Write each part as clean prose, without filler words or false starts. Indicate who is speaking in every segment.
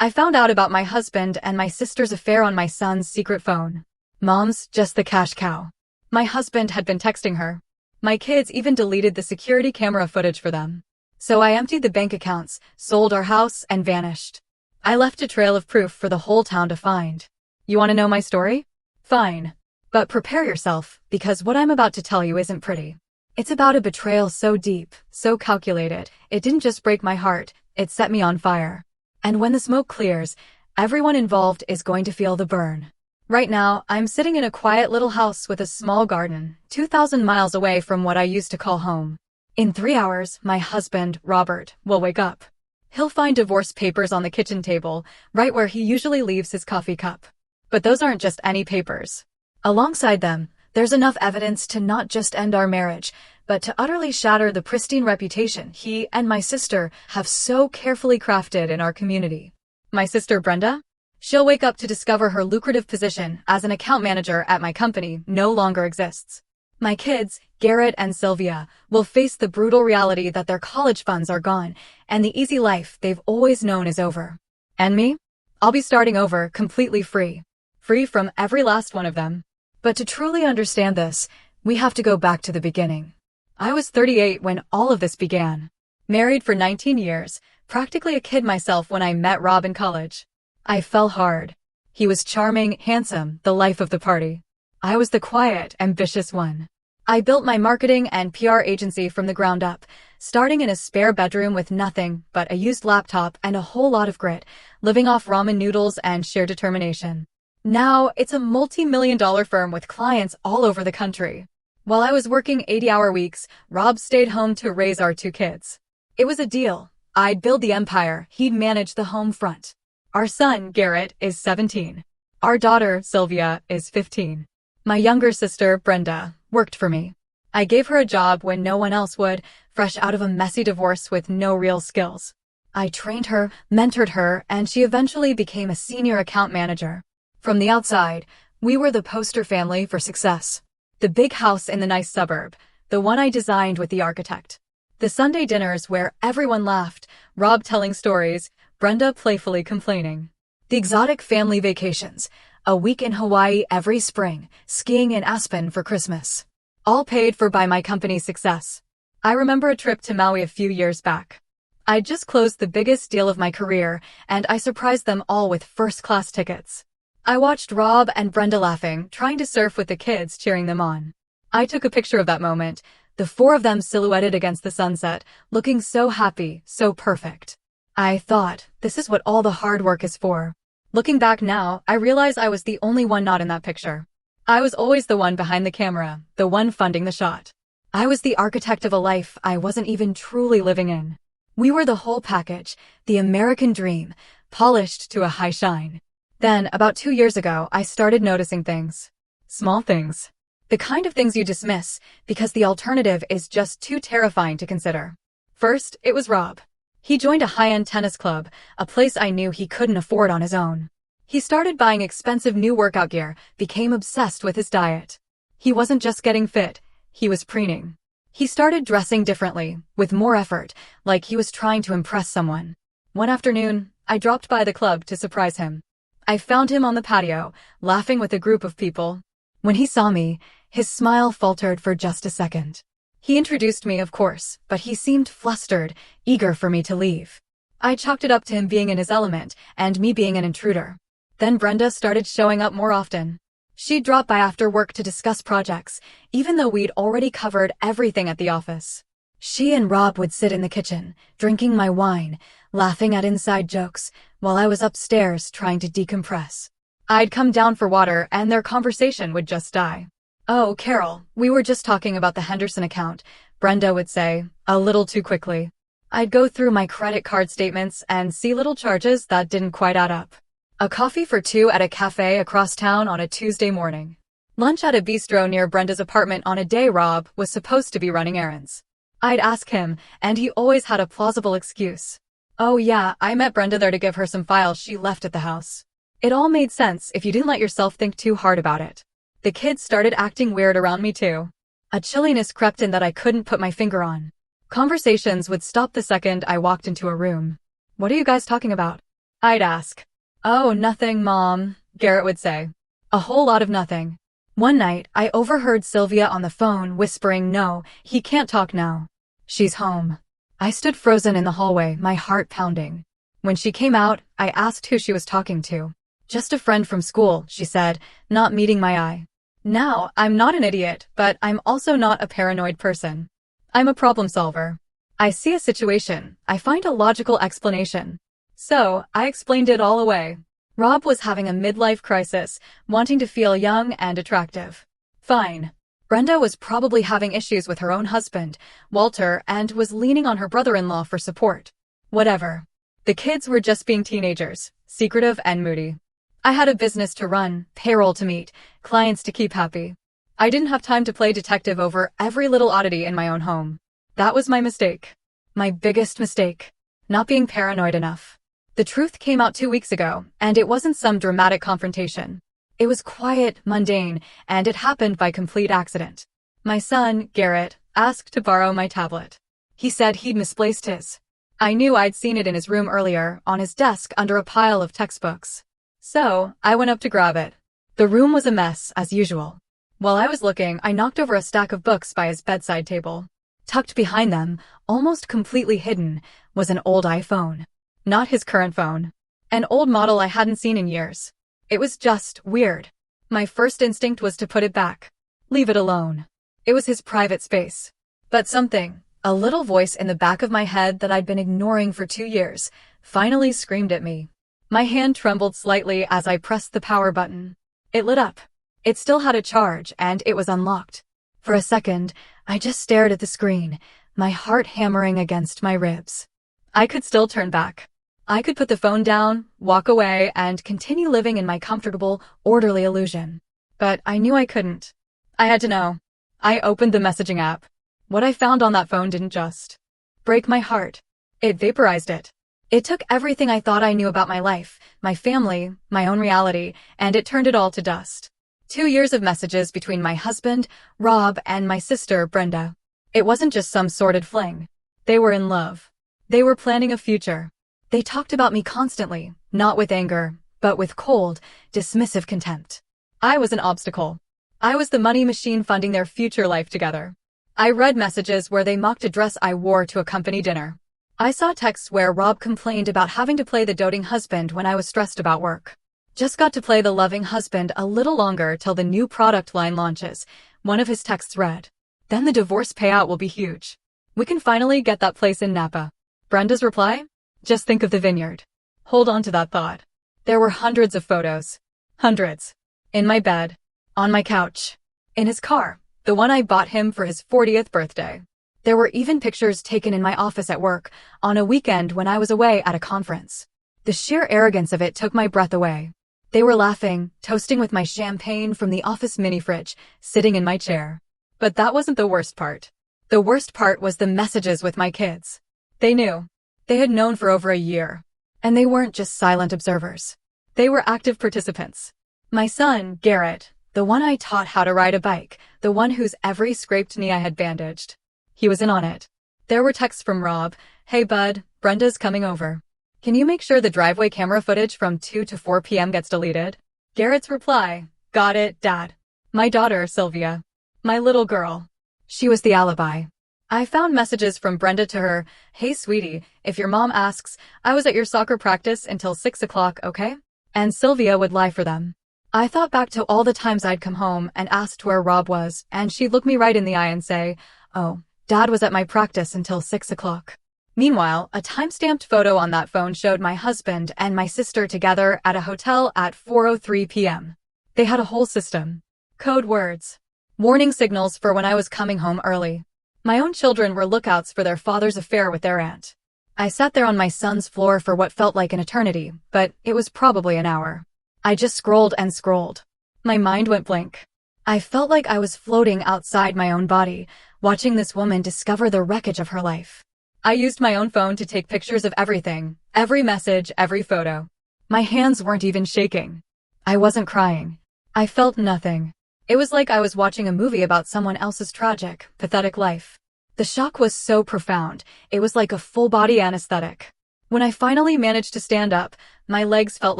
Speaker 1: I found out about my husband and my sister's affair on my son's secret phone. Mom's just the cash cow. My husband had been texting her. My kids even deleted the security camera footage for them. So I emptied the bank accounts, sold our house, and vanished. I left a trail of proof for the whole town to find. You want to know my story? Fine. But prepare yourself, because what I'm about to tell you isn't pretty. It's about a betrayal so deep, so calculated, it didn't just break my heart, it set me on fire. And when the smoke clears, everyone involved is going to feel the burn. Right now, I'm sitting in a quiet little house with a small garden, 2,000 miles away from what I used to call home. In 3 hours, my husband, Robert, will wake up. He'll find divorce papers on the kitchen table, right where he usually leaves his coffee cup. But those aren't just any papers. Alongside them, there's enough evidence to not just end our marriage, but to utterly shatter the pristine reputation he and my sister have so carefully crafted in our community. My sister Brenda? She'll wake up to discover her lucrative position as an account manager at my company no longer exists. My kids, Garrett and Sylvia, will face the brutal reality that their college funds are gone and the easy life they've always known is over. And me? I'll be starting over completely free. Free from every last one of them. But to truly understand this, we have to go back to the beginning. I was 38 when all of this began. Married for 19 years, practically a kid myself when I met Rob in college. I fell hard. He was charming, handsome, the life of the party. I was the quiet, ambitious one. I built my marketing and PR agency from the ground up, starting in a spare bedroom with nothing but a used laptop and a whole lot of grit, living off ramen noodles and sheer determination. Now, it's a multi-million-dollar firm with clients all over the country. While I was working 80-hour weeks, Rob stayed home to raise our 2 kids. It was a deal. I'd build the empire, he'd manage the home front. Our son, Garrett, is 17. Our daughter, Sylvia, is 15. My younger sister, Brenda, worked for me. I gave her a job when no one else would, fresh out of a messy divorce with no real skills. I trained her, mentored her, and she eventually became a senior account manager. From the outside, we were the poster family for success. The big house in the nice suburb, the one I designed with the architect. The Sunday dinners where everyone laughed, Rob telling stories, Brenda playfully complaining. The exotic family vacations, a week in Hawaii every spring, skiing in Aspen for Christmas. All paid for by my company's success. I remember a trip to Maui a few years back. I'd just closed the biggest deal of my career, and I surprised them all with first-class tickets. I watched Rob and Brenda laughing, trying to surf with the kids cheering them on. I took a picture of that moment, the 4 of them silhouetted against the sunset, looking so happy, so perfect. I thought, this is what all the hard work is for. Looking back now, I realize I was the only one not in that picture. I was always the one behind the camera, the one funding the shot. I was the architect of a life I wasn't even truly living in. We were the whole package, the American dream, polished to a high shine. Then, about 2 years ago, I started noticing things. Small things. The kind of things you dismiss, because the alternative is just too terrifying to consider. First, it was Rob. He joined a high-end tennis club, a place I knew he couldn't afford on his own. He started buying expensive new workout gear, became obsessed with his diet. He wasn't just getting fit, he was preening. He started dressing differently, with more effort, like he was trying to impress someone. One afternoon, I dropped by the club to surprise him. I found him on the patio, laughing with a group of people. When he saw me, his smile faltered for just a second. He introduced me, of course, but he seemed flustered, eager for me to leave. I chalked it up to him being in his element, and me being an intruder. Then Brenda started showing up more often. She'd drop by after work to discuss projects, even though we'd already covered everything at the office. She and Rob would sit in the kitchen, drinking my wine, laughing at inside jokes, while I was upstairs trying to decompress. I'd come down for water and their conversation would just die. "Oh, Carol, we were just talking about the Henderson account," Brenda would say, a little too quickly. I'd go through my credit card statements and see little charges that didn't quite add up. A coffee for 2 at a cafe across town on a Tuesday morning. Lunch at a bistro near Brenda's apartment on a day Rob was supposed to be running errands. I'd ask him, and he always had a plausible excuse. "Oh yeah, I met Brenda there to give her some files she left at the house." It all made sense if you didn't let yourself think too hard about it. The kids started acting weird around me too. A chilliness crept in that I couldn't put my finger on. Conversations would stop the second I walked into a room. "What are you guys talking about?" I'd ask. "Oh, nothing, Mom," Garrett would say. A whole lot of nothing. One night, I overheard Sylvia on the phone whispering, "No, he can't talk now. She's home." I stood frozen in the hallway, my heart pounding. When she came out, I asked who she was talking to. "Just a friend from school," she said, not meeting my eye. Now, I'm not an idiot, but I'm also not a paranoid person. I'm a problem solver. I see a situation, I find a logical explanation. So, I explained it all away. Rob was having a midlife crisis, wanting to feel young and attractive. Fine. Brenda was probably having issues with her own husband, Walter, and was leaning on her brother-in-law for support. Whatever. The kids were just being teenagers, secretive and moody. I had a business to run, payroll to meet, clients to keep happy. I didn't have time to play detective over every little oddity in my own home. That was my mistake. My biggest mistake. Not being paranoid enough. The truth came out 2 weeks ago, and it wasn't some dramatic confrontation. It was quiet, mundane, and it happened by complete accident. My son, Garrett, asked to borrow my tablet. He said he'd misplaced his. I knew I'd seen it in his room earlier, on his desk under a pile of textbooks. So, I went up to grab it. The room was a mess, as usual. While I was looking, I knocked over a stack of books by his bedside table. Tucked behind them, almost completely hidden, was an old iPhone. Not his current phone. An old model I hadn't seen in years. It was just weird. My first instinct was to put it back. Leave it alone. It was his private space. But something, a little voice in the back of my head that I'd been ignoring for 2 years, finally screamed at me. My hand trembled slightly as I pressed the power button. It lit up. It still had a charge, and it was unlocked. For a second, I just stared at the screen, my heart hammering against my ribs. I could still turn back. I could put the phone down, walk away, and continue living in my comfortable, orderly illusion. But I knew I couldn't. I had to know. I opened the messaging app. What I found on that phone didn't just break my heart. It vaporized it. It took everything I thought I knew about my life, my family, my own reality, and it turned it all to dust. 2 years of messages between my husband, Rob, and my sister, Brenda. It wasn't just some sordid fling. They were in love. They were planning a future. They talked about me constantly, not with anger, but with cold, dismissive contempt. I was an obstacle. I was the money machine funding their future life together. I read messages where they mocked a dress I wore to a company dinner. I saw texts where Rob complained about having to play the doting husband when I was stressed about work. Just got to play the loving husband a little longer till the new product line launches, one of his texts read. Then the divorce payout will be huge. We can finally get that place in Napa. Brenda's reply? Just think of the vineyard. Hold on to that thought. There were hundreds of photos. Hundreds. In my bed. On my couch. In his car. The one I bought him for his 40th birthday. There were even pictures taken in my office at work, on a weekend when I was away at a conference. The sheer arrogance of it took my breath away. They were laughing, toasting with my champagne from the office mini-fridge, sitting in my chair. But that wasn't the worst part. The worst part was the messages with my kids. They knew. They had known for over a year. And they weren't just silent observers. They were active participants. My son, Garrett, the one I taught how to ride a bike, the one whose every scraped knee I had bandaged. He was in on it. There were texts from Rob. Hey bud, Brenda's coming over. Can you make sure the driveway camera footage from 2 to 4 p.m. gets deleted? Garrett's reply. Got it, Dad. My daughter, Sylvia. My little girl. She was the alibi. I found messages from Brenda to her. Hey sweetie, if your mom asks, I was at your soccer practice until 6 o'clock, okay? And Sylvia would lie for them. I thought back to all the times I'd come home and asked where Rob was, and she'd look me right in the eye and say, oh, Dad was at my practice until 6 o'clock. Meanwhile, a time-stamped photo on that phone showed my husband and my sister together at a hotel at 4:03 p.m. They had a whole system. Code words. Warning signals for when I was coming home early. My own children were lookouts for their father's affair with their aunt. I sat there on my son's floor for what felt like an eternity, but it was probably an hour. I just scrolled and scrolled. My mind went blank. I felt like I was floating outside my own body, watching this woman discover the wreckage of her life. I used my own phone to take pictures of everything, every message, every photo. My hands weren't even shaking. I wasn't crying. I felt nothing. It was like I was watching a movie about someone else's tragic, pathetic life. The shock was so profound, it was like a full-body anesthetic. When I finally managed to stand up, my legs felt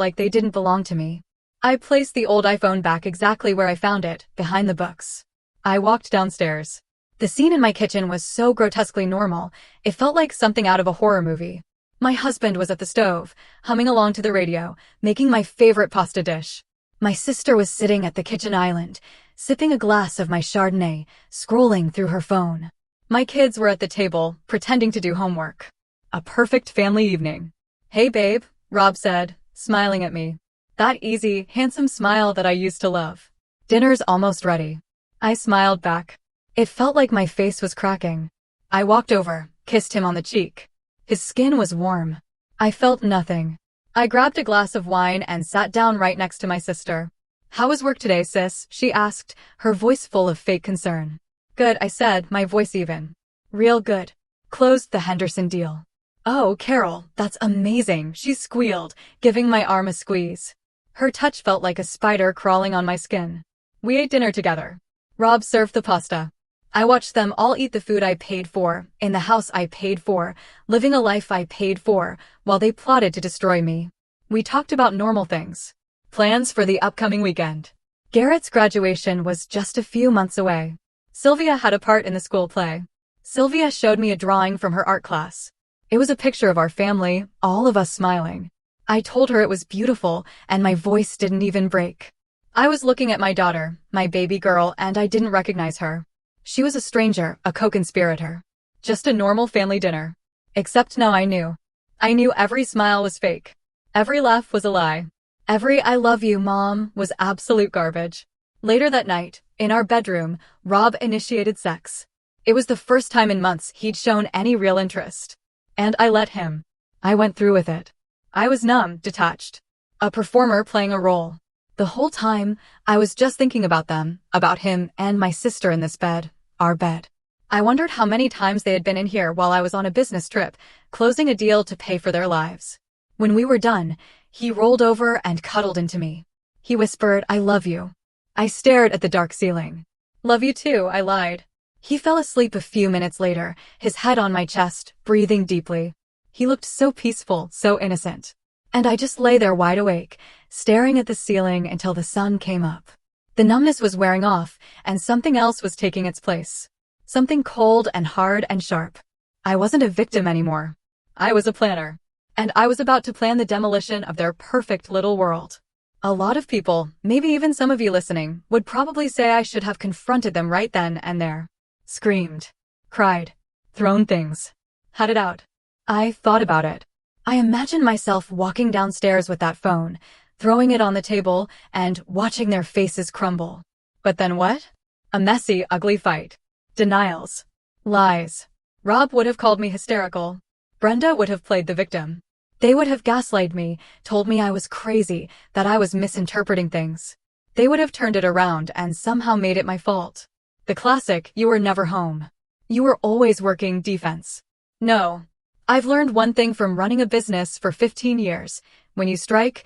Speaker 1: like they didn't belong to me. I placed the old iPhone back exactly where I found it, behind the books. I walked downstairs. The scene in my kitchen was so grotesquely normal, it felt like something out of a horror movie. My husband was at the stove, humming along to the radio, making my favorite pasta dish. My sister was sitting at the kitchen island, sipping a glass of my Chardonnay, scrolling through her phone. My kids were at the table, pretending to do homework. A perfect family evening. "Hey babe," Rob said, smiling at me. That easy, handsome smile that I used to love. "Dinner's almost ready." I smiled back. It felt like my face was cracking. I walked over, kissed him on the cheek. His skin was warm. I felt nothing. I grabbed a glass of wine and sat down right next to my sister. "How was work today, sis?" she asked, her voice full of fake concern. "Good," I said, my voice even. "Real good. Closed the Henderson deal." "Oh, Carol, that's amazing," she squealed, giving my arm a squeeze. Her touch felt like a spider crawling on my skin. We ate dinner together. Rob served the pasta. I watched them all eat the food I paid for, in the house I paid for, living a life I paid for, while they plotted to destroy me. We talked about normal things. Plans for the upcoming weekend. Garrett's graduation was just a few months away. Sylvia had a part in the school play. Sylvia showed me a drawing from her art class. It was a picture of our family, all of us smiling. I told her it was beautiful, and my voice didn't even break. I was looking at my daughter, my baby girl, and I didn't recognize her. She was a stranger, a co-conspirator. Just a normal family dinner. Except now I knew. I knew every smile was fake. Every laugh was a lie. Every "I love you, Mom" was absolute garbage. Later that night, in our bedroom, Rob initiated sex. It was the first time in months he'd shown any real interest. And I let him. I went through with it. I was numb, detached. A performer playing a role. The whole time, I was just thinking about them, about him and my sister in this bed, our bed. I wondered how many times they had been in here while I was on a business trip, closing a deal to pay for their lives. When we were done, he rolled over and cuddled into me. He whispered, "I love you." I stared at the dark ceiling. "Love you too," I lied. He fell asleep a few minutes later, his head on my chest, breathing deeply. He looked so peaceful, so innocent. And I just lay there wide awake, staring at the ceiling until the sun came up. The numbness was wearing off, and something else was taking its place. Something cold and hard and sharp. I wasn't a victim anymore. I was a planner. And I was about to plan the demolition of their perfect little world. A lot of people, maybe even some of you listening, would probably say I should have confronted them right then and there. Screamed. Cried. Thrown things. Had it out. I thought about it. I imagined myself walking downstairs with that phone, throwing it on the table, and watching their faces crumble. But then what? A messy, ugly fight. Denials. Lies. Rob would have called me hysterical. Brenda would have played the victim. They would have gaslighted me, told me I was crazy, that I was misinterpreting things. They would have turned it around and somehow made it my fault. The classic, "You were never home. You were always working defense." No. I've learned one thing from running a business for 15 years. When you strike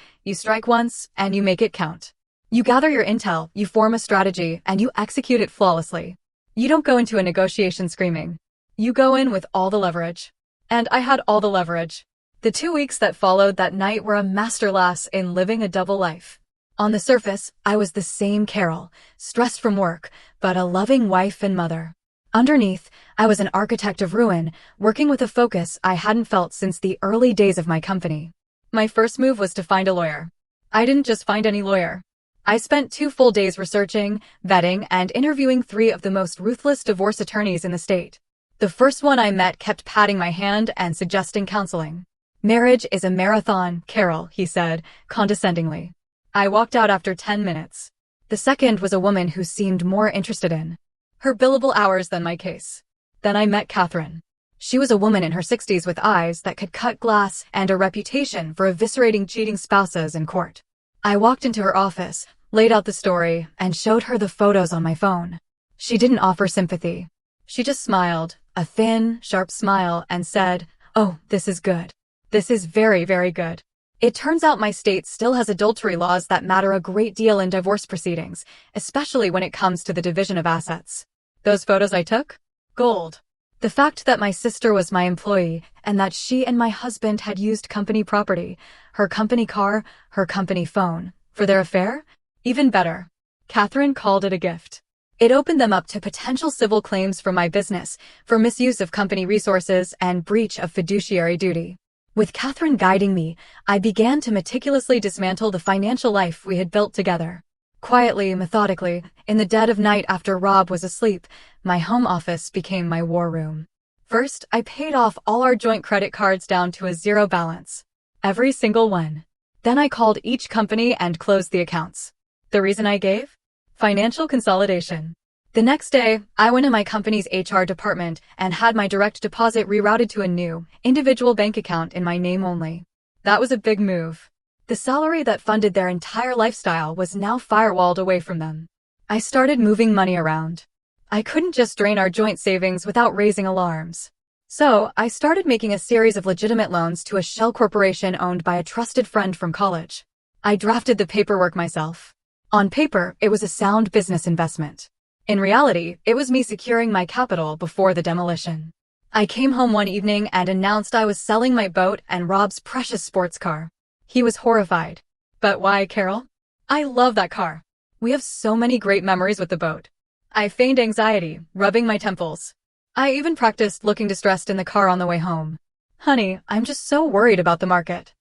Speaker 1: once, and you make it count. You gather your intel, you form a strategy, and you execute it flawlessly. You don't go into a negotiation screaming. You go in with all the leverage. And I had all the leverage. The 2 weeks that followed that night were a masterclass in living a double life. On the surface, I was the same Carol, stressed from work, but a loving wife and mother. Underneath, I was an architect of ruin, working with a focus I hadn't felt since the early days of my company. My first move was to find a lawyer. I didn't just find any lawyer. I spent 2 full days researching, vetting, and interviewing 3 of the most ruthless divorce attorneys in the state. The first one I met kept patting my hand and suggesting counseling. "Marriage is a marathon, Carol," he said, condescendingly. I walked out after 10 minutes. The second was a woman who seemed more interested in her billable hours than my case. Then I met Catherine. She was a woman in her 60s with eyes that could cut glass and a reputation for eviscerating cheating spouses in court. I walked into her office, laid out the story, and showed her the photos on my phone. She didn't offer sympathy. She just smiled, a thin, sharp smile, and said, "Oh, this is good. This is very, very good." It turns out my state still has adultery laws that matter a great deal in divorce proceedings, especially when it comes to the division of assets. Those photos I took? Gold. The fact that my sister was my employee and that she and my husband had used company property, her company car, her company phone, for their affair? Even better. Catherine called it a gift. It opened them up to potential civil claims for my business, for misuse of company resources and breach of fiduciary duty. With Catherine guiding me, I began to meticulously dismantle the financial life we had built together. Quietly, methodically, in the dead of night after Rob was asleep, my home office became my war room. First, I paid off all our joint credit cards down to a zero balance. Every single one. Then I called each company and closed the accounts. The reason I gave? Financial consolidation. The next day, I went to my company's HR department and had my direct deposit rerouted to a new, individual bank account in my name only. That was a big move. The salary that funded their entire lifestyle was now firewalled away from them. I started moving money around. I couldn't just drain our joint savings without raising alarms. So, I started making a series of legitimate loans to a shell corporation owned by a trusted friend from college. I drafted the paperwork myself. On paper, it was a sound business investment. In reality, it was me securing my capital before the demolition. I came home one evening and announced I was selling my boat and Rob's precious sports car. He was horrified. But why, Carol? I love that car. We have so many great memories with the boat. I feigned anxiety, rubbing my temples. I even practiced looking distressed in the car on the way home. Honey, I'm just so worried about the market.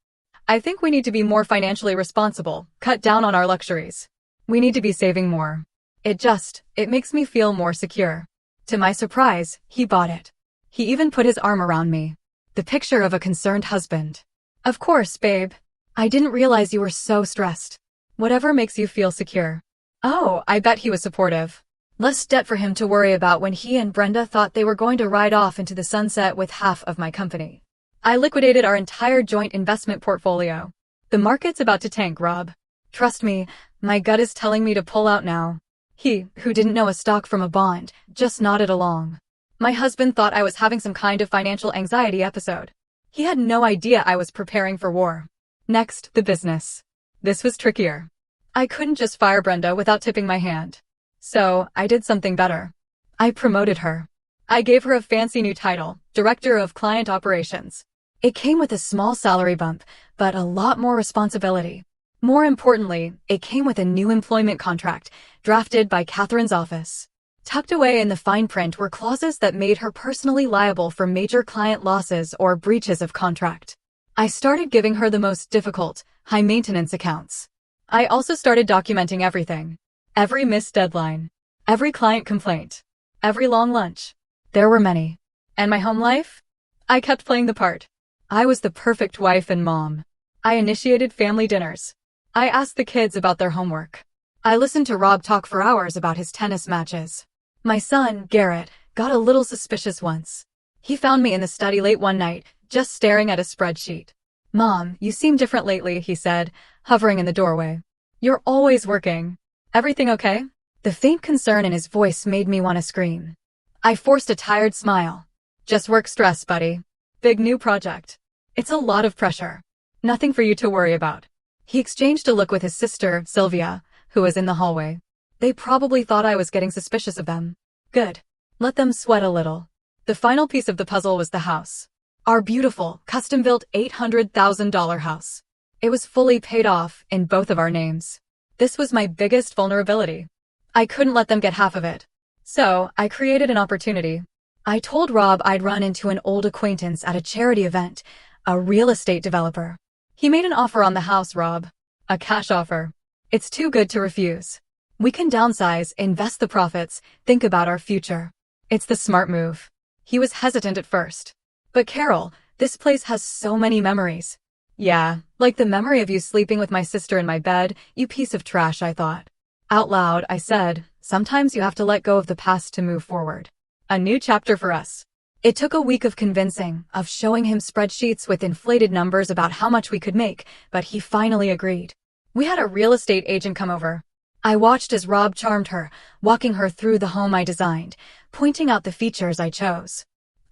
Speaker 1: I think we need to be more financially responsible, cut down on our luxuries. We need to be saving more. It makes me feel more secure. To my surprise, he bought it. He even put his arm around me. The picture of a concerned husband. Of course, babe. I didn't realize you were so stressed. Whatever makes you feel secure. Oh, I bet he was supportive. Less debt for him to worry about when he and Brenda thought they were going to ride off into the sunset with half of my company. I liquidated our entire joint investment portfolio. The market's about to tank, Rob. Trust me, my gut is telling me to pull out now. He, who didn't know a stock from a bond, just nodded along. My husband thought I was having some kind of financial anxiety episode. He had no idea I was preparing for war. Next, the business. This was trickier. I couldn't just fire Brenda without tipping my hand. So, I did something better. I promoted her. I gave her a fancy new title, Director of Client Operations. It came with a small salary bump, but a lot more responsibility. More importantly, it came with a new employment contract, drafted by Catherine's office. Tucked away in the fine print were clauses that made her personally liable for major client losses or breaches of contract. I started giving her the most difficult, high-maintenance accounts. I also started documenting everything. Every missed deadline. Every client complaint. Every long lunch. There were many. And my home life? I kept playing the part. I was the perfect wife and mom. I initiated family dinners. I asked the kids about their homework. I listened to Rob talk for hours about his tennis matches. My son, Garrett, got a little suspicious once. He found me in the study late one night, just staring at a spreadsheet. Mom, you seem different lately, he said, hovering in the doorway. You're always working. Everything okay? The faint concern in his voice made me want to scream. I forced a tired smile. Just work stress, buddy. Big new project. It's a lot of pressure. Nothing for you to worry about. He exchanged a look with his sister, Sylvia, who was in the hallway. They probably thought I was getting suspicious of them. Good. Let them sweat a little. The final piece of the puzzle was the house. Our beautiful, custom-built $800,000 house. It was fully paid off in both of our names. This was my biggest vulnerability. I couldn't let them get half of it. So, I created an opportunity. I told Rob I'd run into an old acquaintance at a charity event, a real estate developer. He made an offer on the house, Rob. A cash offer. It's too good to refuse. We can downsize, invest the profits, think about our future. It's the smart move. He was hesitant at first. But Carol, this place has so many memories. Yeah, like the memory of you sleeping with my sister in my bed, you piece of trash, I thought. Out loud, I said, sometimes you have to let go of the past to move forward. A new chapter for us. It took a week of convincing, of showing him spreadsheets with inflated numbers about how much we could make, but he finally agreed. We had a real estate agent come over. I watched as Rob charmed her, walking her through the home I designed, pointing out the features I chose.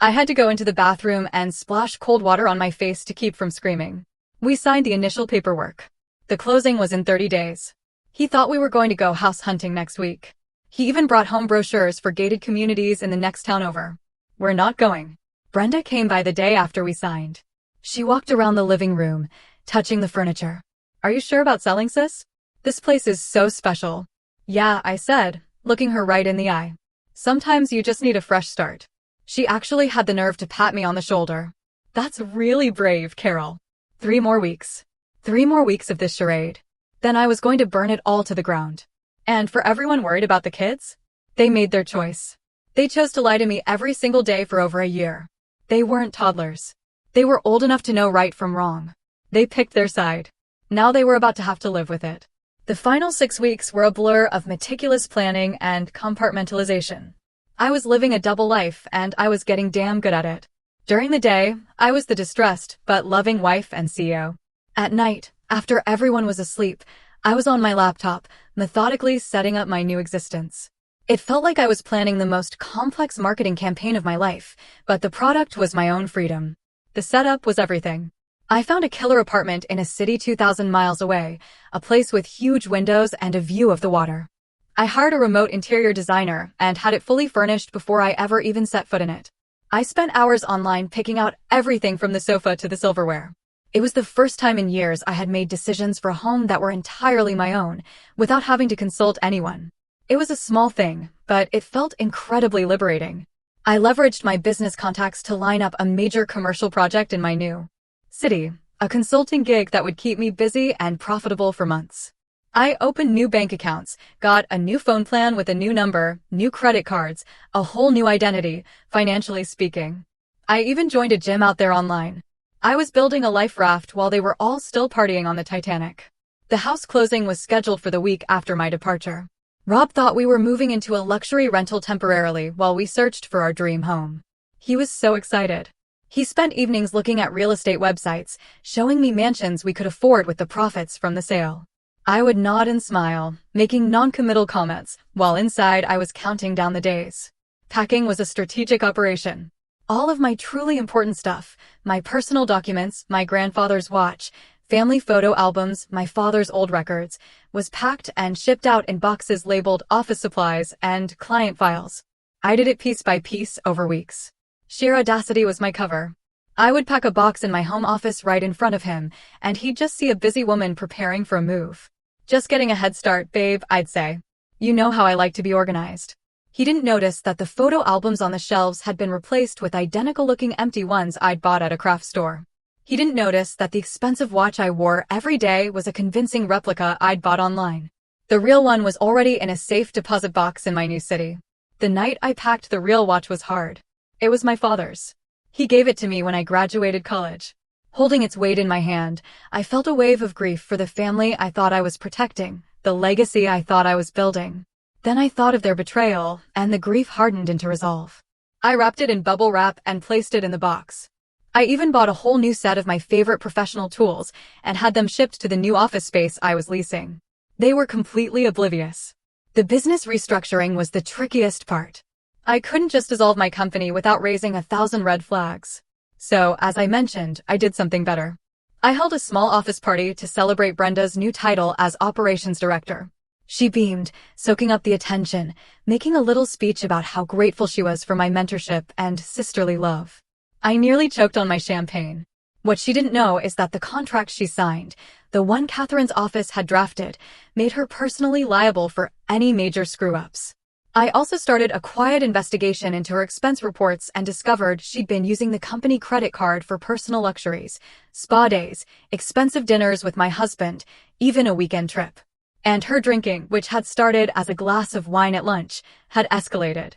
Speaker 1: I had to go into the bathroom and splash cold water on my face to keep from screaming. We signed the initial paperwork. The closing was in 30 days. He thought we were going to go house hunting next week. He even brought home brochures for gated communities in the next town over. We're not going. Brenda came by the day after we signed. She walked around the living room, touching the furniture. Are you sure about selling, sis? This place is so special. Yeah, I said, looking her right in the eye. Sometimes you just need a fresh start. She actually had the nerve to pat me on the shoulder. That's really brave, Carol. 3 more weeks. 3 more weeks of this charade. Then I was going to burn it all to the ground. And for everyone worried about the kids, they made their choice. They chose to lie to me every single day for over a year. They weren't toddlers. They were old enough to know right from wrong. They picked their side. Now they were about to have to live with it. The final 6 weeks were a blur of meticulous planning and compartmentalization. I was living a double life, and I was getting damn good at it. During the day, I was the distressed but loving wife and CEO. At night, after everyone was asleep, I was on my laptop, methodically setting up my new existence. It felt like I was planning the most complex marketing campaign of my life, but the product was my own freedom. The setup was everything. I found a killer apartment in a city 2,000 miles away, a place with huge windows and a view of the water. I hired a remote interior designer and had it fully furnished before I ever even set foot in it. I spent hours online picking out everything from the sofa to the silverware. It was the first time in years I had made decisions for a home that were entirely my own, without having to consult anyone. It was a small thing, but it felt incredibly liberating. I leveraged my business contacts to line up a major commercial project in my new city, a consulting gig that would keep me busy and profitable for months. I opened new bank accounts, got a new phone plan with a new number, new credit cards, a whole new identity, financially speaking. I even joined a gym out there online. I was building a life raft while they were all still partying on the Titanic. The house closing was scheduled for the week after my departure. Rob thought we were moving into a luxury rental temporarily while we searched for our dream home. He was so excited. He spent evenings looking at real estate websites, showing me mansions we could afford with the profits from the sale. I would nod and smile, making non-committal comments, while inside I was counting down the days. Packing was a strategic operation. All of my truly important stuff, my personal documents, my grandfather's watch, family photo albums, my father's old records, was packed and shipped out in boxes labeled office supplies and client files. I did it piece by piece over weeks. Sheer audacity was my cover. I would pack a box in my home office right in front of him, and he'd just see a busy woman preparing for a move. Just getting a head start, babe, I'd say. You know how I like to be organized. He didn't notice that the photo albums on the shelves had been replaced with identical-looking empty ones I'd bought at a craft store. He didn't notice that the expensive watch I wore every day was a convincing replica I'd bought online. The real one was already in a safe deposit box in my new city. The night I packed the real watch was hard. It was my father's. He gave it to me when I graduated college. Holding its weight in my hand, I felt a wave of grief for the family I thought I was protecting, the legacy I thought I was building. Then I thought of their betrayal, and the grief hardened into resolve. I wrapped it in bubble wrap and placed it in the box. I even bought a whole new set of my favorite professional tools and had them shipped to the new office space I was leasing. They were completely oblivious. The business restructuring was the trickiest part. I couldn't just dissolve my company without raising 1,000 red flags. So, as I mentioned, I did something better. I held a small office party to celebrate Brenda's new title as operations director. She beamed, soaking up the attention, making a little speech about how grateful she was for my mentorship and sisterly love. I nearly choked on my champagne. What she didn't know is that the contract she signed, the one Catherine's office had drafted, made her personally liable for any major screw-ups. I also started a quiet investigation into her expense reports and discovered she'd been using the company credit card for personal luxuries, spa days, expensive dinners with my husband, even a weekend trip. And her drinking, which had started as a glass of wine at lunch, had escalated.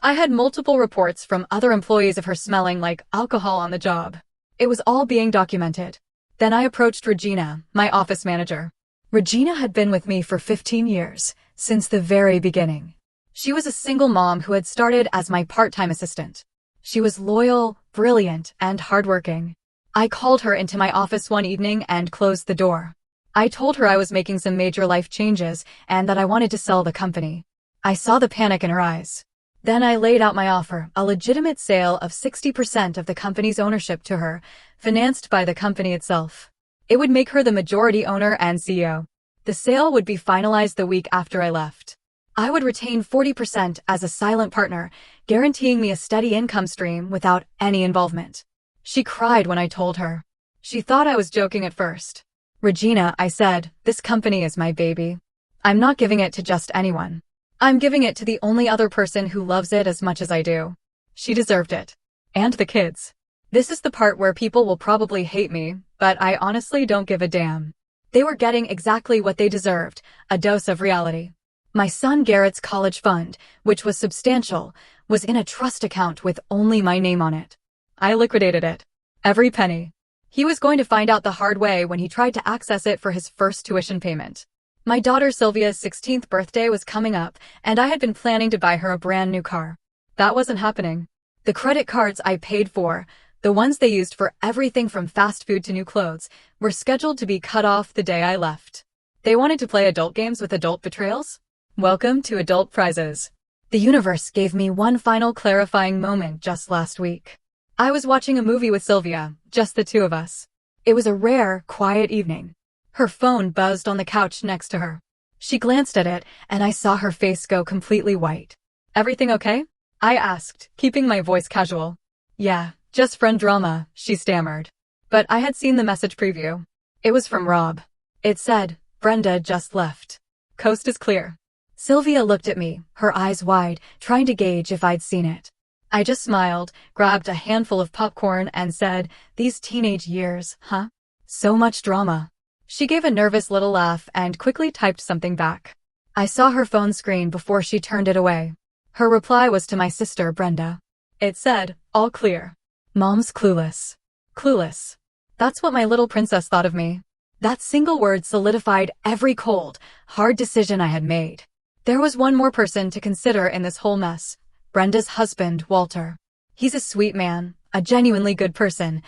Speaker 1: I had multiple reports from other employees of her smelling like alcohol on the job. It was all being documented. Then I approached Regina, my office manager. Regina had been with me for 15 years, since the very beginning. She was a single mom who had started as my part-time assistant. She was loyal, brilliant, and hardworking. I called her into my office one evening and closed the door. I told her I was making some major life changes and that I wanted to sell the company. I saw the panic in her eyes. Then I laid out my offer, a legitimate sale of 60% of the company's ownership to her, financed by the company itself. It would make her the majority owner and CEO. The sale would be finalized the week after I left. I would retain 40% as a silent partner, guaranteeing me a steady income stream without any involvement. She cried when I told her. She thought I was joking at first. Regina, I said, this company is my baby. I'm not giving it to just anyone. I'm giving it to the only other person who loves it as much as I do. She deserved it. And the kids. This is the part where people will probably hate me, but I honestly don't give a damn. They were getting exactly what they deserved, a dose of reality. My son Garrett's college fund, which was substantial, was in a trust account with only my name on it. I liquidated it. Every penny. He was going to find out the hard way when he tried to access it for his first tuition payment. My daughter Sylvia's 16th birthday was coming up, and I had been planning to buy her a brand new car. That wasn't happening. The credit cards I paid for, the ones they used for everything from fast food to new clothes, were scheduled to be cut off the day I left. They wanted to play adult games with adult betrayals? Welcome to adult prizes. The universe gave me one final clarifying moment just last week. I was watching a movie with Sylvia, just the two of us. It was a rare, quiet evening. Her phone buzzed on the couch next to her. She glanced at it, and I saw her face go completely white. Everything okay? I asked, keeping my voice casual. Yeah, just friend drama, she stammered. But I had seen the message preview. It was from Rob. It said, Brenda just left. Coast is clear. Sylvia looked at me, her eyes wide, trying to gauge if I'd seen it. I just smiled, grabbed a handful of popcorn and said, these teenage years, huh? So much drama. She gave a nervous little laugh and quickly typed something back. I saw her phone screen before she turned it away. Her reply was to my sister, Brenda. It said, all clear. Mom's clueless. Clueless. That's what my little princess thought of me. That single word solidified every cold, hard decision I had made. There was one more person to consider in this whole mess. Brenda's husband, Walter. He's a sweet man, a genuinely good person,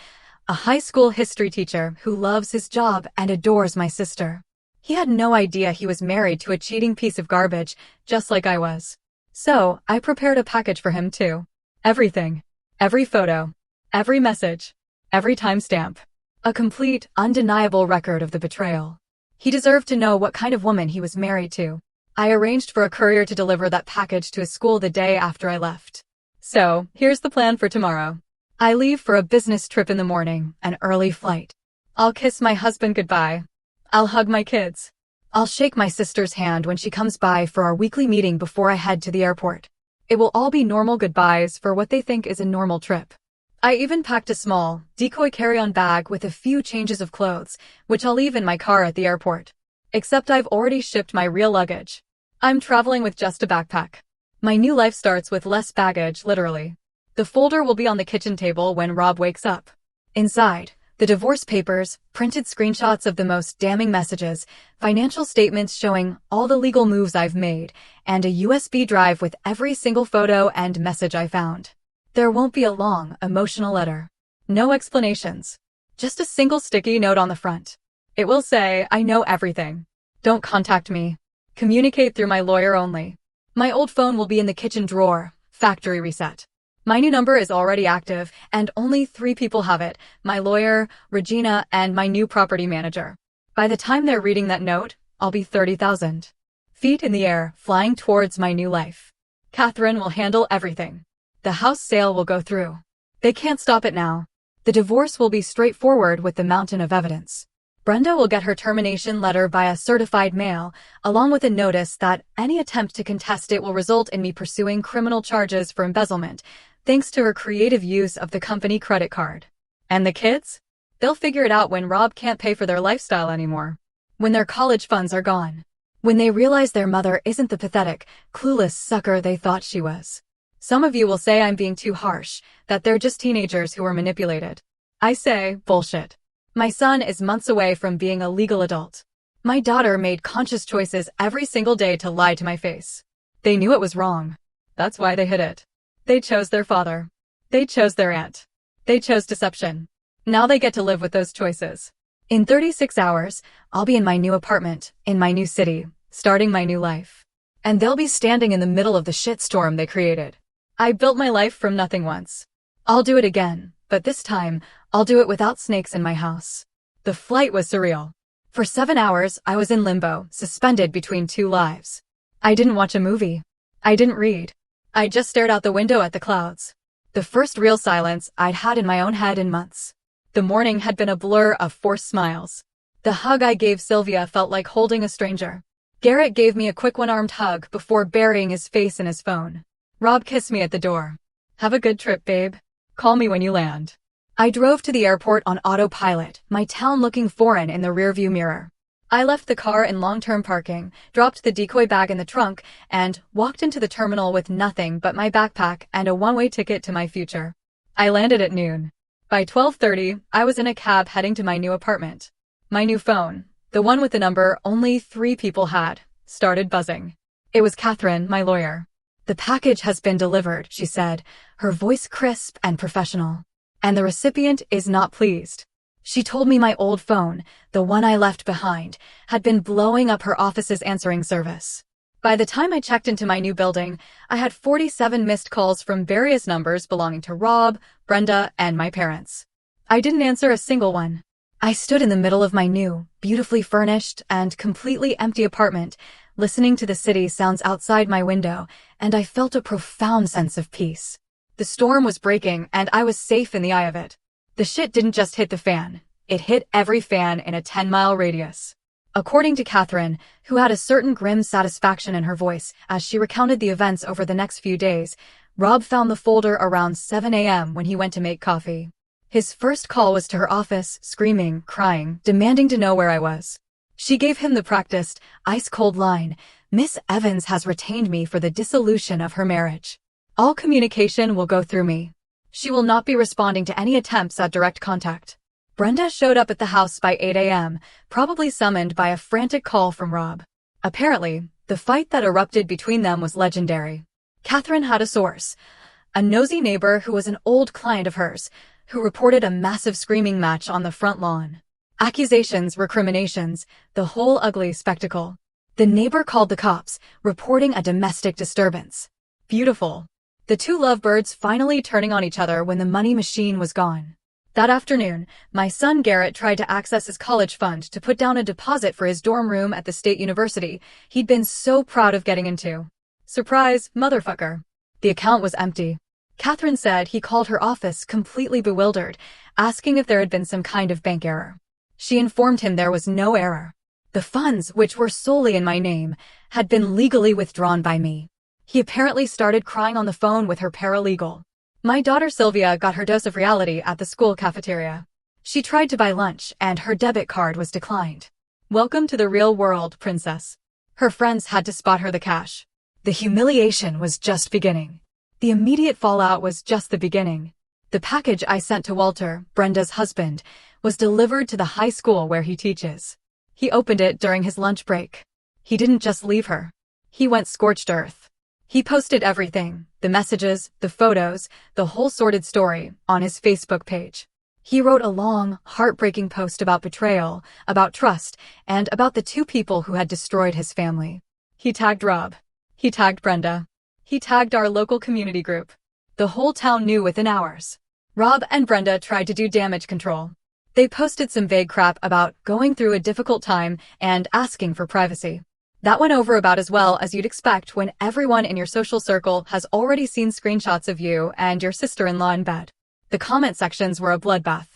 Speaker 1: a high school history teacher who loves his job and adores my sister. He had no idea he was married to a cheating piece of garbage, just like I was. So, I prepared a package for him too. Everything. Every photo. Every message. Every timestamp. A complete, undeniable record of the betrayal. He deserved to know what kind of woman he was married to. I arranged for a courier to deliver that package to his school the day after I left. So, here's the plan for tomorrow. I leave for a business trip in the morning, an early flight. I'll kiss my husband goodbye. I'll hug my kids. I'll shake my sister's hand when she comes by for our weekly meeting before I head to the airport. It will all be normal goodbyes for what they think is a normal trip. I even packed a small, decoy carry-on bag with a few changes of clothes, which I'll leave in my car at the airport. Except I've already shipped my real luggage. I'm traveling with just a backpack. My new life starts with less baggage, literally. The folder will be on the kitchen table when Rob wakes up. Inside, the divorce papers, printed screenshots of the most damning messages, financial statements showing all the legal moves I've made, and a USB drive with every single photo and message I found. There won't be a long, emotional letter. No explanations. Just a single sticky note on the front. It will say, I know everything. Don't contact me. Communicate through my lawyer only. My old phone will be in the kitchen drawer, factory reset. My new number is already active, and only 3 people have it, my lawyer, Regina, and my new property manager. By the time they're reading that note, I'll be 30,000 feet in the air, flying towards my new life. Catherine will handle everything. The house sale will go through. They can't stop it now. The divorce will be straightforward with the mountain of evidence. Brenda will get her termination letter via certified mail, along with a notice that any attempt to contest it will result in me pursuing criminal charges for embezzlement, thanks to her creative use of the company credit card. And the kids? They'll figure it out when Rob can't pay for their lifestyle anymore. When their college funds are gone. When they realize their mother isn't the pathetic, clueless sucker they thought she was. Some of you will say I'm being too harsh, that they're just teenagers who were manipulated. I say, bullshit. My son is months away from being a legal adult. My daughter made conscious choices every single day to lie to my face. They knew it was wrong. That's why they hid it. They chose their father. They chose their aunt. They chose deception. Now they get to live with those choices. In 36 hours, I'll be in my new apartment, in my new city, starting my new life. And they'll be standing in the middle of the shitstorm they created. I built my life from nothing once. I'll do it again, but this time, I'll do it without snakes in my house. The flight was surreal. For 7 hours, I was in limbo, suspended between 2 lives. I didn't watch a movie. I didn't read. I just stared out the window at the clouds. The first real silence I'd had in my own head in months. The morning had been a blur of forced smiles. The hug I gave Sylvia felt like holding a stranger. Garrett gave me a quick one-armed hug before burying his face in his phone. Rob kissed me at the door. Have a good trip, babe. Call me when you land. I drove to the airport on autopilot, my town looking foreign in the rearview mirror. I left the car in long-term parking, dropped the decoy bag in the trunk, and walked into the terminal with nothing but my backpack and a one-way ticket to my future. I landed at noon. By 12:30, I was in a cab heading to my new apartment. My new phone, the one with the number only 3 people had, started buzzing. It was Catherine, my lawyer. The package has been delivered, she said, her voice crisp and professional. And the recipient is not pleased. She told me my old phone, the one I left behind, had been blowing up her office's answering service. By the time I checked into my new building, I had 47 missed calls from various numbers belonging to Rob, Brenda, and my parents. I didn't answer a single one. I stood in the middle of my new, beautifully furnished, and completely empty apartment, listening to the city sounds outside my window, and I felt a profound sense of peace. The storm was breaking, and I was safe in the eye of it. The shit didn't just hit the fan. It hit every fan in a 10-mile radius. According to Catherine, who had a certain grim satisfaction in her voice as she recounted the events over the next few days, Rob found the folder around 7 a.m. when he went to make coffee. His first call was to her office, screaming, crying, demanding to know where I was. She gave him the practiced, ice-cold line, "Miss Evans has retained me for the dissolution of her marriage. All communication will go through me. She will not be responding to any attempts at direct contact." Brenda showed up at the house by 8 a.m., probably summoned by a frantic call from Rob. Apparently, the fight that erupted between them was legendary. Catherine had a source, a nosy neighbor who was an old client of hers, who reported a massive screaming match on the front lawn. Accusations, recriminations, the whole ugly spectacle. The neighbor called the cops, reporting a domestic disturbance. Beautiful. The two lovebirds finally turning on each other when the money machine was gone. That afternoon, my son Garrett tried to access his college fund to put down a deposit for his dorm room at the state university he'd been so proud of getting into. Surprise, motherfucker. The account was empty. Catherine said he called her office completely bewildered, asking if there had been some kind of bank error. She informed him there was no error. The funds, which were solely in my name, had been legally withdrawn by me. He apparently started crying on the phone with her paralegal. My daughter Sylvia got her dose of reality at the school cafeteria. She tried to buy lunch, and her debit card was declined. Welcome to the real world, princess. Her friends had to spot her the cash. The humiliation was just beginning. The immediate fallout was just the beginning. The package I sent to Walter, Brenda's husband, was delivered to the high school where he teaches. He opened it during his lunch break. He didn't just leave her. He went scorched earth. He posted everything, the messages, the photos, the whole sordid story, on his Facebook page. He wrote a long, heartbreaking post about betrayal, about trust, and about the 2 people who had destroyed his family. He tagged Rob. He tagged Brenda. He tagged our local community group. The whole town knew within hours. Rob and Brenda tried to do damage control. They posted some vague crap about going through a difficult time and asking for privacy. That went over about as well as you'd expect when everyone in your social circle has already seen screenshots of you and your sister-in-law in bed. The comment sections were a bloodbath.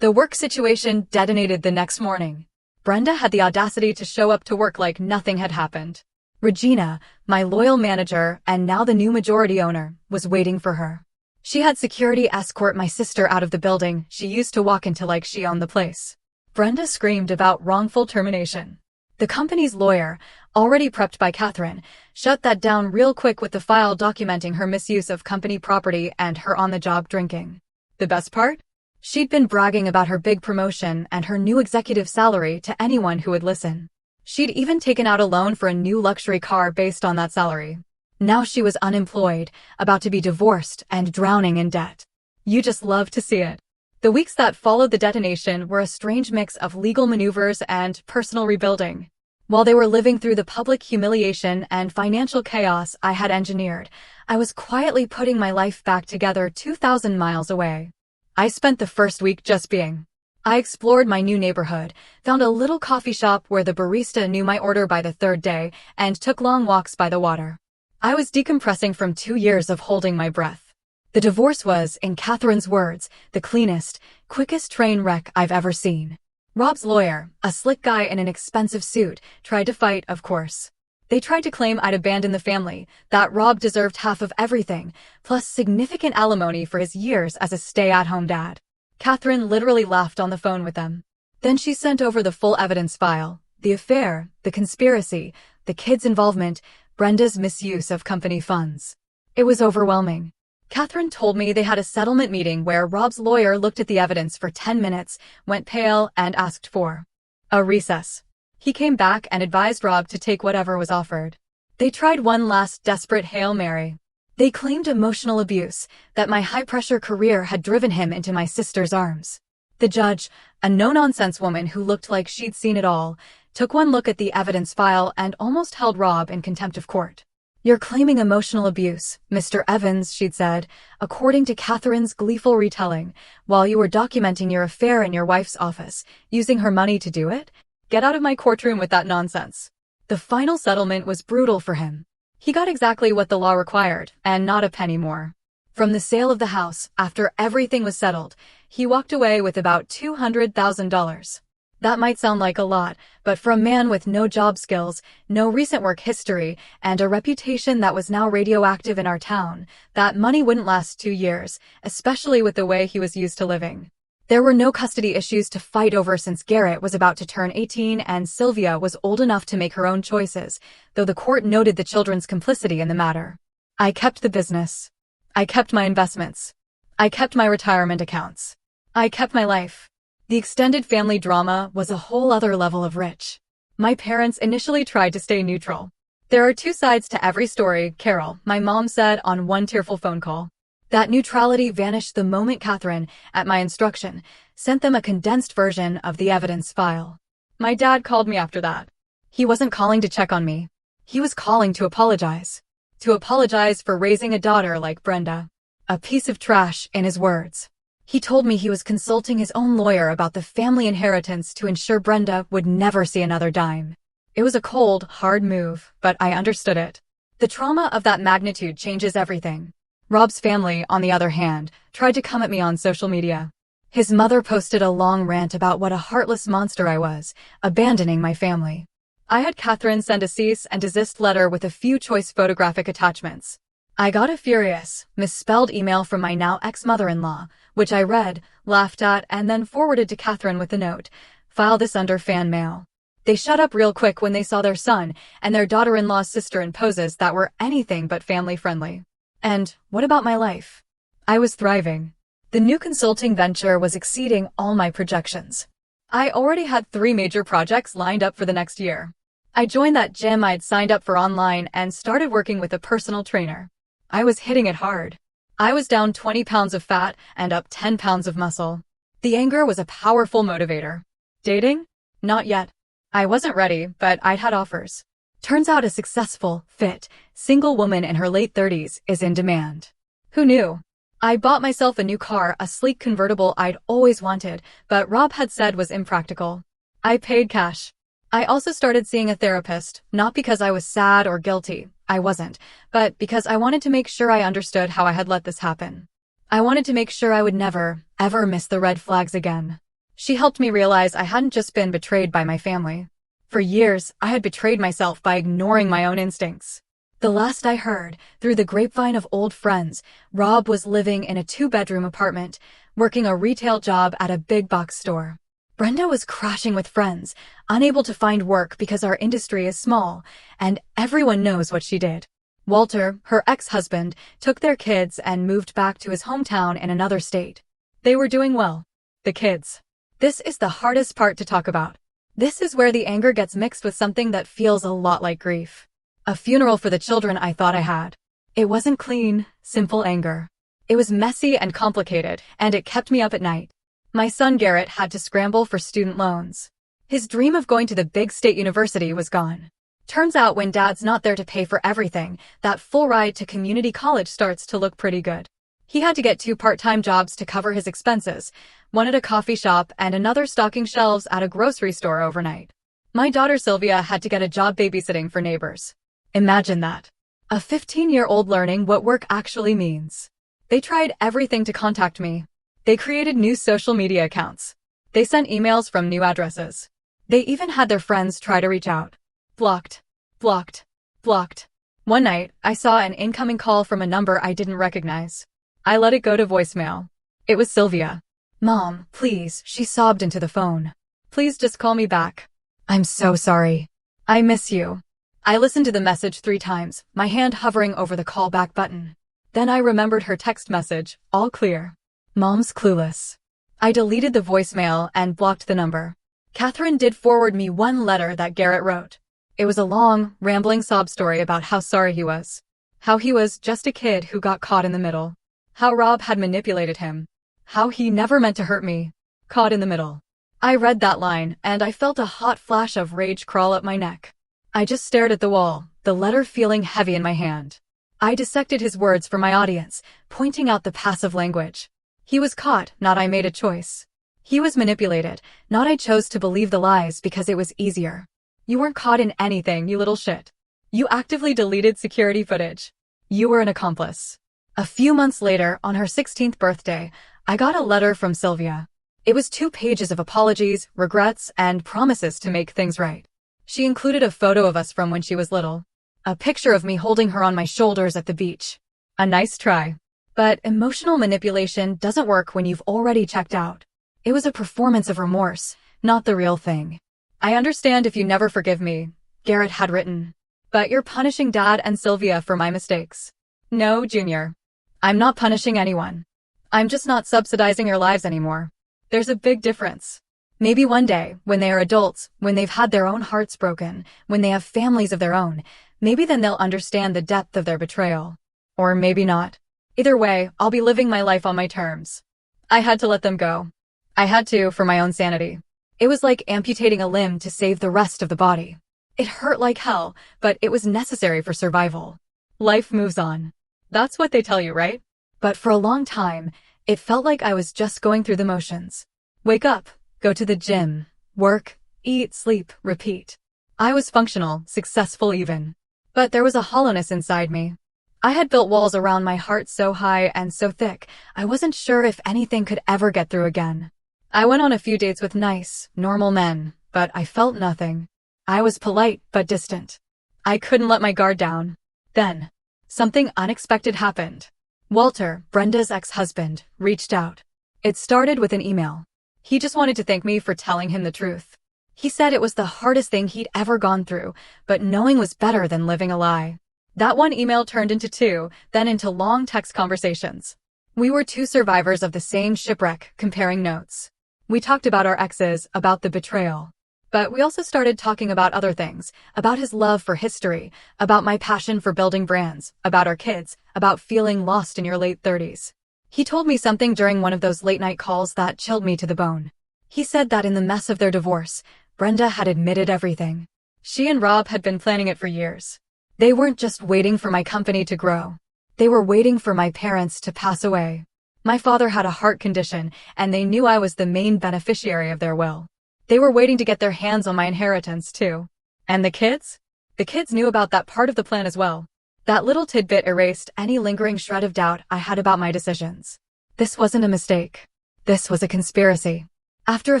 Speaker 1: The work situation detonated the next morning. Brenda had the audacity to show up to work like nothing had happened. Regina, my loyal manager and now the new majority owner, was waiting for her. She had security escort my sister out of the building she used to walk into like she owned the place. Brenda screamed about wrongful termination. The company's lawyer, already prepped by Catherine, shut that down real quick with the file documenting her misuse of company property and her on-the-job drinking. The best part? She'd been bragging about her big promotion and her new executive salary to anyone who would listen. She'd even taken out a loan for a new luxury car based on that salary. Now she was unemployed, about to be divorced, and drowning in debt. You just love to see it. The weeks that followed the detonation were a strange mix of legal maneuvers and personal rebuilding. While they were living through the public humiliation and financial chaos I had engineered, I was quietly putting my life back together 2,000 miles away. I spent the first week just being. I explored my new neighborhood, found a little coffee shop where the barista knew my order by the third day, and took long walks by the water. I was decompressing from 2 years of holding my breath. The divorce was, in Catherine's words, the cleanest, quickest train wreck I've ever seen. Rob's lawyer, a slick guy in an expensive suit, tried to fight, of course. They tried to claim I'd abandoned the family, that Rob deserved half of everything, plus significant alimony for his years as a stay-at-home dad. Catherine literally laughed on the phone with them. Then she sent over the full evidence file, the affair, the conspiracy, the kids' involvement, Brenda's misuse of company funds. It was overwhelming. Catherine told me they had a settlement meeting where Rob's lawyer looked at the evidence for 10 minutes, went pale, and asked for a recess. He came back and advised Rob to take whatever was offered. They tried one last desperate Hail Mary. They claimed emotional abuse, that my high-pressure career had driven him into my sister's arms. The judge, a no-nonsense woman who looked like she'd seen it all, took one look at the evidence file and almost held Rob in contempt of court. "You're claiming emotional abuse, Mr. Evans," she'd said, according to Catherine's gleeful retelling, "while you were documenting your affair in your wife's office, using her money to do it? Get out of my courtroom with that nonsense." The final settlement was brutal for him. He got exactly what the law required, and not a penny more. From the sale of the house, after everything was settled, he walked away with about $200,000. That might sound like a lot, but for a man with no job skills, no recent work history, and a reputation that was now radioactive in our town, that money wouldn't last 2 years, especially with the way he was used to living. There were no custody issues to fight over since Garrett was about to turn 18 and Sylvia was old enough to make her own choices, though the court noted the children's complicity in the matter. I kept the business. I kept my investments. I kept my retirement accounts. I kept my life. The extended family drama was a whole other level of rich. My parents initially tried to stay neutral. "There are two sides to every story, Carol," my mom said on one tearful phone call. That neutrality vanished the moment Catherine, at my instruction, sent them a condensed version of the evidence file. My dad called me after that. He wasn't calling to check on me. He was calling to apologize. To apologize for raising a daughter like Brenda. A piece of trash, in his words. He told me he was consulting his own lawyer about the family inheritance to ensure Brenda would never see another dime. It was a cold, hard move, but I understood it. The trauma of that magnitude changes everything. Rob's family, on the other hand, tried to come at me on social media. His mother posted a long rant about what a heartless monster I was, abandoning my family. I had Catherine send a cease and desist letter with a few choice photographic attachments. I got a furious, misspelled email from my now ex-mother-in-law, which I read, laughed at, and then forwarded to Catherine with the note, "File this under fan mail." They shut up real quick when they saw their son and their daughter-in-law's sister in poses that were anything but family-friendly. And what about my life? I was thriving. The new consulting venture was exceeding all my projections. I already had 3 major projects lined up for the next year. I joined that gym I'd signed up for online and started working with a personal trainer. I was hitting it hard. I was down 20 pounds of fat and up 10 pounds of muscle. The anger was a powerful motivator. Dating? Not yet. I wasn't ready, but I'd had offers. Turns out a successful, fit, single woman in her late 30s is in demand. Who knew? I bought myself a new car, a sleek convertible I'd always wanted, but Rob had said was impractical. I paid cash. I also started seeing a therapist, not because I was sad or guilty. I wasn't, but because I wanted to make sure I understood how I had let this happen. I wanted to make sure I would never, ever miss the red flags again. She helped me realize I hadn't just been betrayed by my family. For years, I had betrayed myself by ignoring my own instincts. The last I heard, through the grapevine of old friends, Rob was living in a 2-bedroom apartment, working a retail job at a big box store. Brenda was crashing with friends, unable to find work because our industry is small, and everyone knows what she did. Walter, her ex-husband, took their kids and moved back to his hometown in another state. They were doing well. The kids. This is the hardest part to talk about. This is where the anger gets mixed with something that feels a lot like grief. A funeral for the children I thought I had. It wasn't clean, simple anger. It was messy and complicated, and it kept me up at night. My son Garrett had to scramble for student loans. His dream of going to the big state university was gone. Turns out when dad's not there to pay for everything, that full ride to community college starts to look pretty good. He had to get 2 part-time jobs to cover his expenses, one at a coffee shop and another stocking shelves at a grocery store overnight. My daughter Sylvia had to get a job babysitting for neighbors. Imagine that. A 15-year-old learning what work actually means. They tried everything to contact me. They created new social media accounts. They sent emails from new addresses. They even had their friends try to reach out. Blocked. Blocked. Blocked. One night, I saw an incoming call from a number I didn't recognize. I let it go to voicemail. It was Sylvia. "Mom, please," she sobbed into the phone. "Please just call me back. I'm so sorry. I miss you." I listened to the message 3 times, my hand hovering over the callback button. Then I remembered her text message, all clear. Mom's clueless. I deleted the voicemail and blocked the number. Catherine did forward me one letter that Garrett wrote. It was a long, rambling sob story about how sorry he was. How he was just a kid who got caught in the middle. How Rob had manipulated him. How he never meant to hurt me. Caught in the middle. I read that line, and I felt a hot flash of rage crawl up my neck. I just stared at the wall, the letter feeling heavy in my hand. I dissected his words for my audience, pointing out the passive language. He was caught, not I made a choice. He was manipulated, not I chose to believe the lies because it was easier. You weren't caught in anything, you little shit. You actively deleted security footage. You were an accomplice. A few months later, on her 16th birthday, I got a letter from Sylvia. It was 2 pages of apologies, regrets, and promises to make things right. She included a photo of us from when she was little. A picture of me holding her on my shoulders at the beach. A nice try. But emotional manipulation doesn't work when you've already checked out. It was a performance of remorse, not the real thing. "I understand if you never forgive me," Garrett had written. "But you're punishing Dad and Sylvia for my mistakes." No, Junior. I'm not punishing anyone. I'm just not subsidizing your lives anymore. There's a big difference. Maybe one day, when they are adults, when they've had their own hearts broken, when they have families of their own, maybe then they'll understand the depth of their betrayal. Or maybe not. Either way, I'll be living my life on my terms. I had to let them go. I had to, for my own sanity. It was like amputating a limb to save the rest of the body. It hurt like hell, but it was necessary for survival. Life moves on. That's what they tell you, right? But for a long time, it felt like I was just going through the motions. Wake up, go to the gym, work, eat, sleep, repeat. I was functional, successful even. But there was a hollowness inside me. I had built walls around my heart so high and so thick, I wasn't sure if anything could ever get through again. I went on a few dates with nice, normal men, but I felt nothing. I was polite but distant. I couldn't let my guard down. Then, something unexpected happened. Walter, Brenda's ex-husband, reached out. It started with an email. He just wanted to thank me for telling him the truth. He said it was the hardest thing he'd ever gone through, but knowing was better than living a lie. That one email turned into 2, then into long text conversations. We were 2 survivors of the same shipwreck, comparing notes. We talked about our exes, about the betrayal. But we also started talking about other things, about his love for history, about my passion for building brands, about our kids, about feeling lost in your late 30s. He told me something during one of those late-night calls that chilled me to the bone. He said that in the mess of their divorce, Brenda had admitted everything. She and Rob had been planning it for years. They weren't just waiting for my company to grow. They were waiting for my parents to pass away. My father had a heart condition, and they knew I was the main beneficiary of their will. They were waiting to get their hands on my inheritance, too. And the kids? The kids knew about that part of the plan as well. That little tidbit erased any lingering shred of doubt I had about my decisions. This wasn't a mistake. This was a conspiracy. After a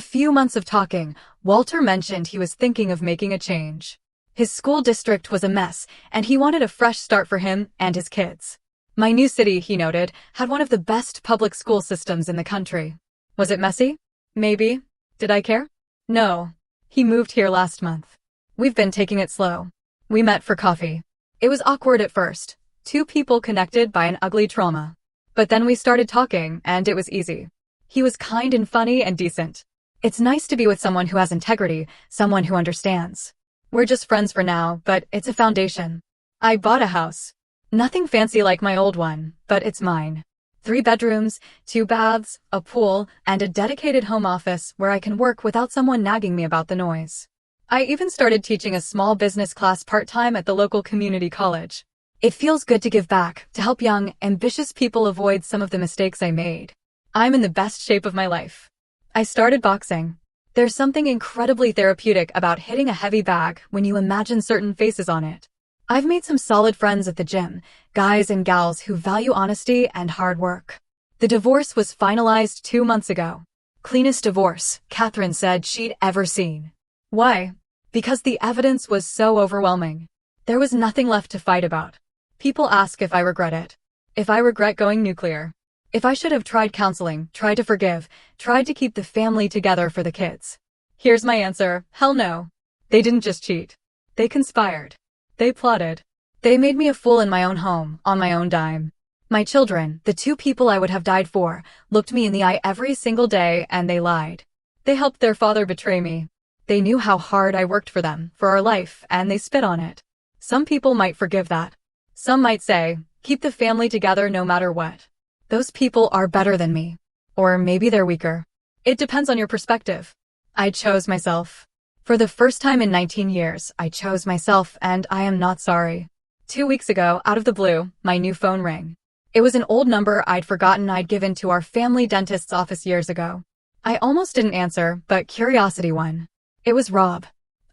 Speaker 1: few months of talking, Walter mentioned he was thinking of making a change. His school district was a mess, and he wanted a fresh start for him and his kids. My new city, he noted, had one of the best public school systems in the country. Was it messy? Maybe. Did I care? No. He moved here last month. We've been taking it slow. We met for coffee. It was awkward at first. 2 people connected by an ugly trauma. But then we started talking, and it was easy. He was kind and funny and decent. It's nice to be with someone who has integrity, someone who understands. We're just friends for now, but it's a foundation. I bought a house. Nothing fancy like my old one, but it's mine. 3 bedrooms, 2 baths, a pool, and a dedicated home office where I can work without someone nagging me about the noise. I even started teaching a small business class part-time at the local community college. It feels good to give back, to help young, ambitious people avoid some of the mistakes I made. I'm in the best shape of my life. I started boxing. There's something incredibly therapeutic about hitting a heavy bag when you imagine certain faces on it. I've made some solid friends at the gym, guys and gals who value honesty and hard work. The divorce was finalized 2 months ago. Cleanest divorce, Catherine said she'd ever seen. Why? Because the evidence was so overwhelming. There was nothing left to fight about. People ask if I regret it. If I regret going nuclear. If I should have tried counseling, tried to forgive, tried to keep the family together for the kids. Here's my answer, hell no. They didn't just cheat. They conspired. They plotted. They made me a fool in my own home, on my own dime. My children, the 2 people I would have died for, looked me in the eye every single day and they lied. They helped their father betray me. They knew how hard I worked for them, for our life, and they spit on it. Some people might forgive that. Some might say, keep the family together no matter what. Those people are better than me. Or maybe they're weaker. It depends on your perspective. I chose myself. For the first time in 19 years, I chose myself and I am not sorry. 2 weeks ago, out of the blue, my new phone rang. It was an old number I'd forgotten I'd given to our family dentist's office years ago. I almost didn't answer, but curiosity won. It was Rob.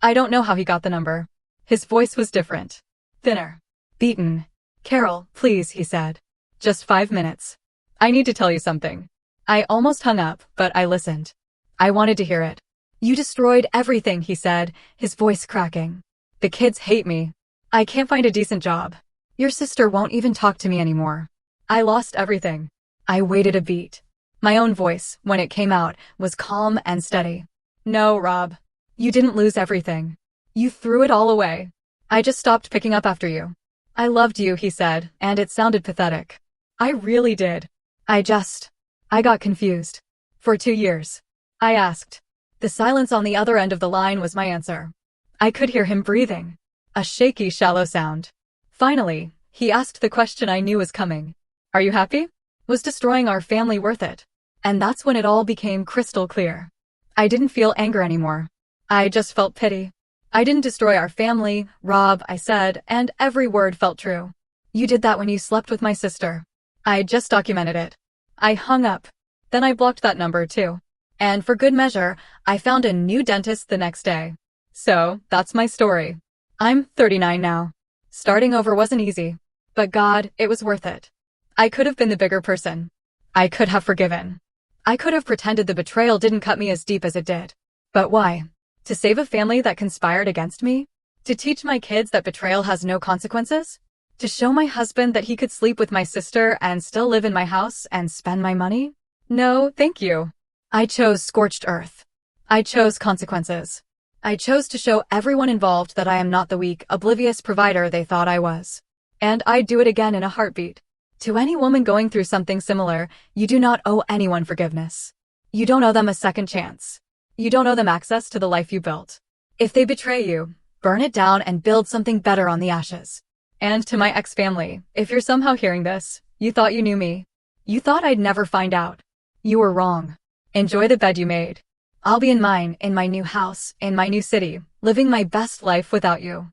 Speaker 1: I don't know how he got the number. His voice was different. Thinner. Beaten. Carol, please, he said. Just 5 minutes. I need to tell you something. I almost hung up, but I listened. I wanted to hear it. You destroyed everything, he said, his voice cracking. The kids hate me. I can't find a decent job. Your sister won't even talk to me anymore. I lost everything. I waited a beat. My own voice, when it came out, was calm and steady. No, Rob. You didn't lose everything. You threw it all away. I just stopped picking up after you. I loved you, he said, and it sounded pathetic. I really did. I got confused. For 2 years. I asked. The silence on the other end of the line was my answer. I could hear him breathing. A shaky, shallow sound. Finally, he asked the question I knew was coming. Are you happy? Was destroying our family worth it? And that's when it all became crystal clear. I didn't feel anger anymore. I just felt pity. I didn't destroy our family, Rob, I said, and every word felt true. You did that when you slept with my sister. I just documented it. I hung up. Then I blocked that number too. And for good measure, I found a new dentist the next day. So, that's my story. I'm 39 now. Starting over wasn't easy. But God, it was worth it. I could have been the bigger person. I could have forgiven. I could have pretended the betrayal didn't cut me as deep as it did. But why? To save a family that conspired against me? To teach my kids that betrayal has no consequences? To show my husband that he could sleep with my sister and still live in my house and spend my money? No, thank you. I chose scorched earth. I chose consequences. I chose to show everyone involved that I am not the weak, oblivious provider they thought I was. And I'd do it again in a heartbeat. To any woman going through something similar, you do not owe anyone forgiveness. You don't owe them a second chance. You don't owe them access to the life you built. If they betray you, burn it down and build something better on the ashes. And to my ex-family, if you're somehow hearing this, you thought you knew me. You thought I'd never find out. You were wrong. Enjoy the bed you made. I'll be in mine, in my new house, in my new city, living my best life without you.